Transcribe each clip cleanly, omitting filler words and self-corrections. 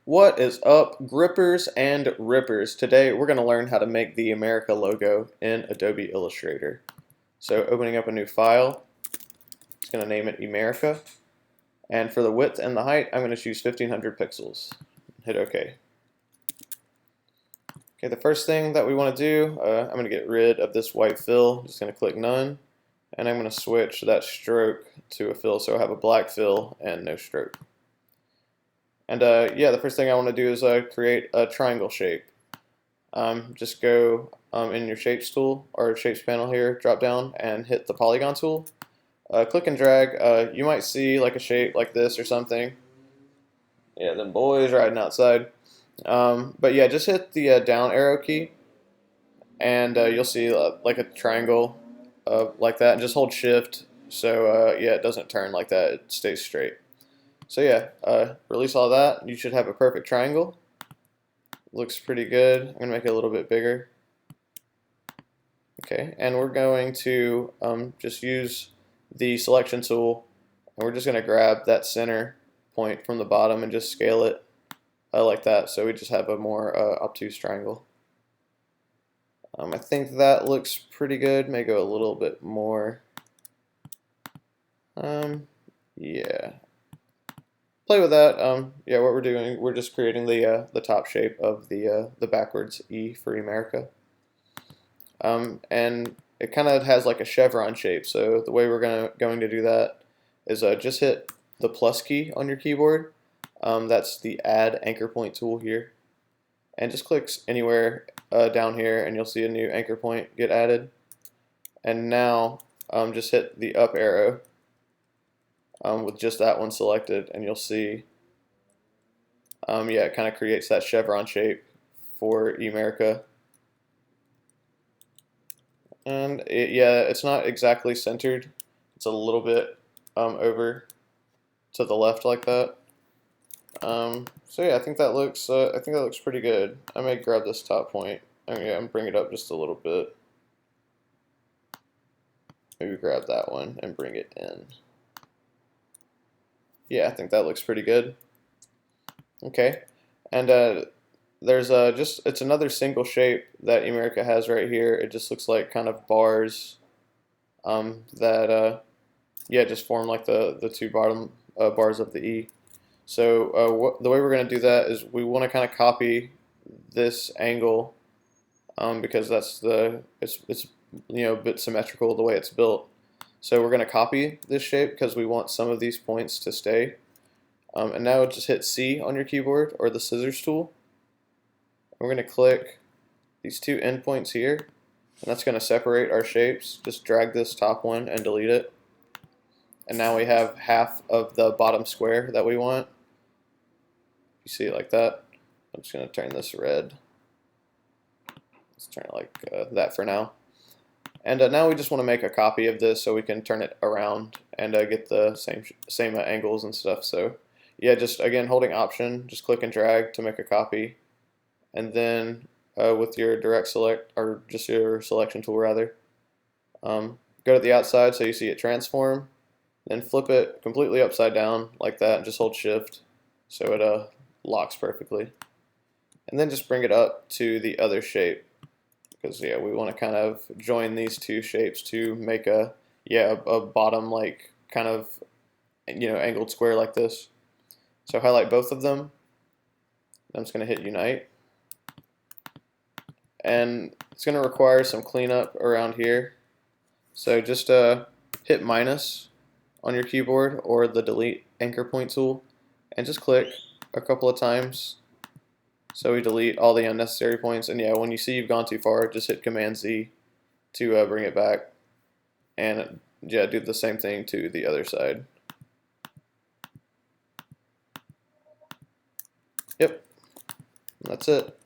What is up, grippers and rippers? Today we're going to learn how to make the Emerica logo in Adobe Illustrator. So opening up a new file, it's going to name it Emerica. And for the width and the height, I'm going to choose 1500 pixels. Hit OK. Okay, the first thing that we want to do, I'm going to get rid of this white fill. Just going to click None. And I'm going to switch that stroke to a fill, so I have a black fill and no stroke. And yeah, the first thing I want to do is create a triangle shape. Just go in your shapes tool or shapes panel here, drop down and hit the polygon tool. Click and drag. You might see like a shape like this or something. Yeah, them boys riding outside. But yeah, just hit the down arrow key and you'll see like a triangle like that. And just hold shift so yeah, it doesn't turn like that. It stays straight. So yeah, release all that. You should have a perfect triangle. Looks pretty good. I'm going to make it a little bit bigger. Okay, and we're going to just use the selection tool, and we're just going to grab that center point from the bottom and just scale it like that, so we just have a more obtuse triangle. I think that looks pretty good. May go a little bit more. Yeah. Play with that. Yeah, what we're doing, we're just creating the top shape of the backwards E for Emerica. And it kind of has like a chevron shape. So the way we're going to do that is just hit the plus key on your keyboard. That's the Add Anchor Point tool here, and just click anywhere down here, and you'll see a new anchor point get added. And now just hit the up arrow. With just that one selected, and you'll see yeah, it kind of creates that chevron shape for Emerica. And yeah, it's not exactly centered. It's a little bit over to the left like that. So yeah, I think that looks pretty good. I may grab this top point. Yeah, and bring it up just a little bit. Maybe grab that one and bring it in. Yeah, I think that looks pretty good. Okay, and there's it's another single shape that Emerica has right here. It just looks like kind of bars that yeah, just form like the two bottom bars of the E. So the way we're going to do that is we want to kind of copy this angle because that's it's you know, a bit symmetrical the way it's built. So we're going to copy this shape because we want some of these points to stay. And now just hit C on your keyboard or the scissors tool. We're going to click these two endpoints here, and that's going to separate our shapes. Just drag this top one and delete it. And now we have half of the bottom square that we want. You see it like that. I'm just going to turn this red. Let's turn it like that for now. And now we just want to make a copy of this so we can turn it around and get the same angles and stuff. So yeah, just again holding Option, just click and drag to make a copy, and then with your direct select or just your selection tool rather, go to the outside so you see it transform, then flip it completely upside down like that, and just hold Shift so it locks perfectly, and then just bring it up to the other shape. Because yeah, we want to kind of join these two shapes to make a bottom like kind of, you know, angled square like this. So highlight both of them. I'm just going to hit Unite, and it's going to require some cleanup around here. So just hit minus on your keyboard or the Delete Anchor Point tool, and just click a couple of times. So we delete all the unnecessary points, and yeah, when you see you've gone too far, just hit Command Z to bring it back, and yeah, do the same thing to the other side. Yep, that's it.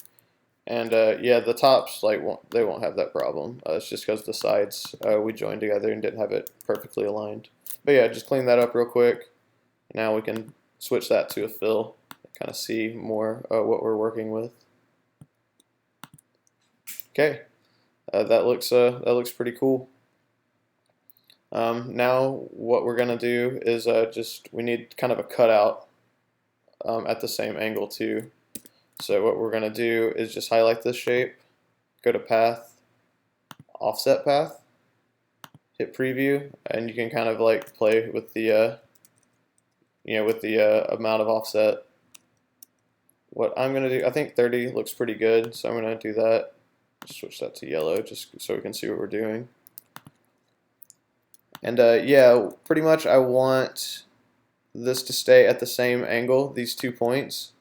And yeah, the tops they won't have that problem. It's just because the sides we joined together and didn't have it perfectly aligned. But yeah, just clean that up real quick. Now we can switch that to a fill. Kind of see more what we're working with. Okay, that looks pretty cool. Now what we're gonna do is we need kind of a cutout at the same angle too. So what we're going to do is just highlight this shape, go to path, offset path, hit preview, and you can kind of like play with the amount of offset. What I'm going to do, I think 30 looks pretty good, so I'm going to do that. Switch that to yellow just so we can see what we're doing. And yeah, pretty much I want this to stay at the same angle, these 2 points,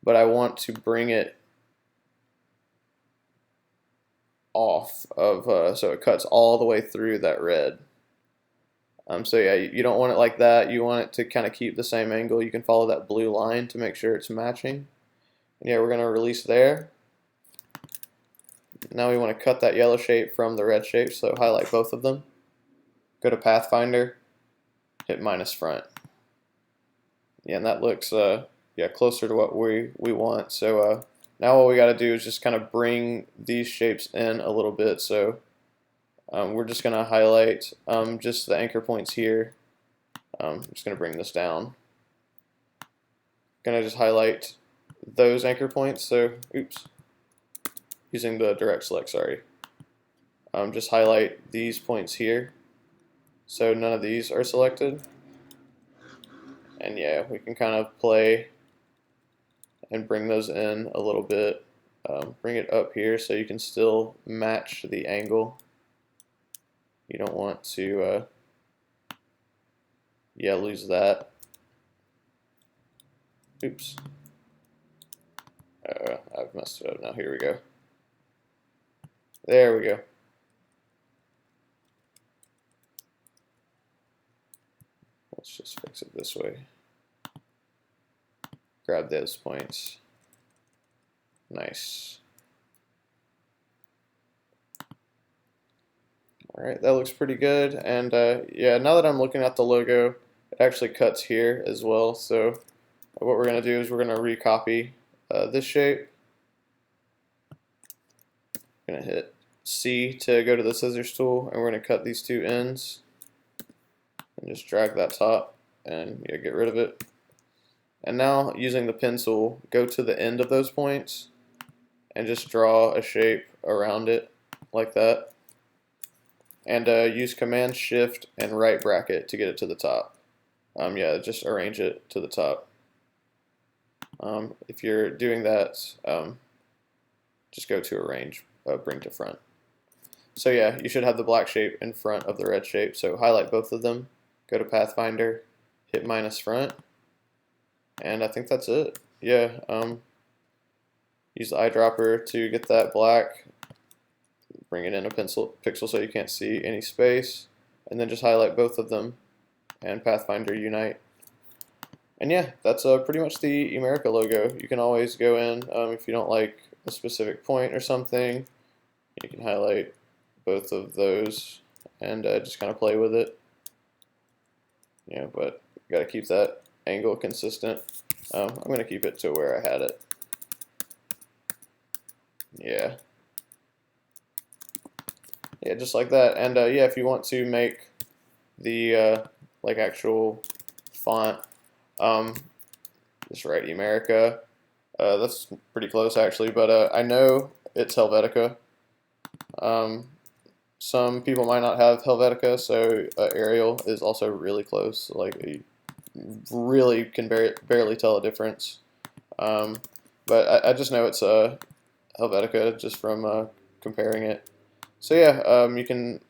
but I want to bring it off of, so it cuts all the way through that red. So yeah, you don't want it like that. You want it to kind of keep the same angle. You can follow that blue line to make sure it's matching. And yeah, we're going to release there. Now we want to cut that yellow shape from the red shape, so highlight both of them. Go to pathfinder, hit minus front. Yeah, and that looks yeah, closer to what we want. So now what we got to do is just kind of bring these shapes in a little bit. So we're just going to highlight just the anchor points here. I'm just going to bring this down. Going to just highlight those anchor points. So, oops, using the direct select, sorry. Just highlight these points here. So none of these are selected. And yeah, we can kind of play and bring those in a little bit. Bring it up here so you can still match the angle. You don't want to yeah, lose that. Oops. I've messed it up now. Here we go. There we go. Let's just fix it this way. Grab those points. Nice. Alright, that looks pretty good. And yeah, now that I'm looking at the logo, it actually cuts here as well. So what we're going to do is we're going to recopy this shape. I'm going to hit C to go to the scissors tool, and we're going to cut these two ends. And just drag that top and yeah, get rid of it. And now using the pencil, go to the end of those points and just draw a shape around it like that. And use Command Shift and right bracket to get it to the top. Yeah, just arrange it to the top. If you're doing that, just go to arrange, bring to front. So yeah, you should have the black shape in front of the red shape. So highlight both of them, go to Pathfinder, hit minus front, and I think that's it. Yeah, use the eyedropper to get that black, bring it in a pixel so you can't see any space, and then just highlight both of them and Pathfinder unite. And yeah, that's pretty much the Emerica logo. You can always go in if you don't like a specific point or something. You can highlight both of those and just kind of play with it. Yeah, but you got to keep that angle consistent. I'm going to keep it to where I had it. Yeah. Yeah, just like that. And yeah, if you want to make the like actual font, just write Emerica. That's pretty close actually, but I know it's Helvetica. Some people might not have Helvetica, so Arial is also really close. Like you really can barely tell a difference. But I just know it's Helvetica just from comparing it. So yeah, you can.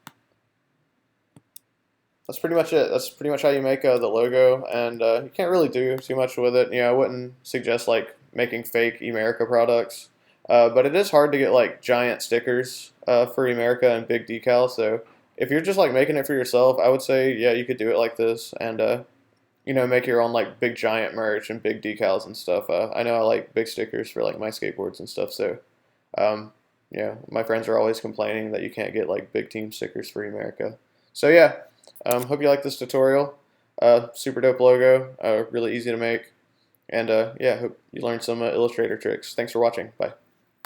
That's pretty much it. That's pretty much how you make the logo, and you can't really do too much with it. You know, I wouldn't suggest like making fake Emerica products, but it is hard to get like giant stickers for Emerica and big decals. So if you're just like making it for yourself, I would say yeah, you could do it like this, and you know, make your own like big giant merch and big decals and stuff. I know I like big stickers for like my skateboards and stuff. So yeah, my friends are always complaining that you can't get like big team stickers for Emerica. So yeah. Hope you like this tutorial. Super dope logo, really easy to make, and yeah, hope you learned some Illustrator tricks. Thanks for watching. Bye.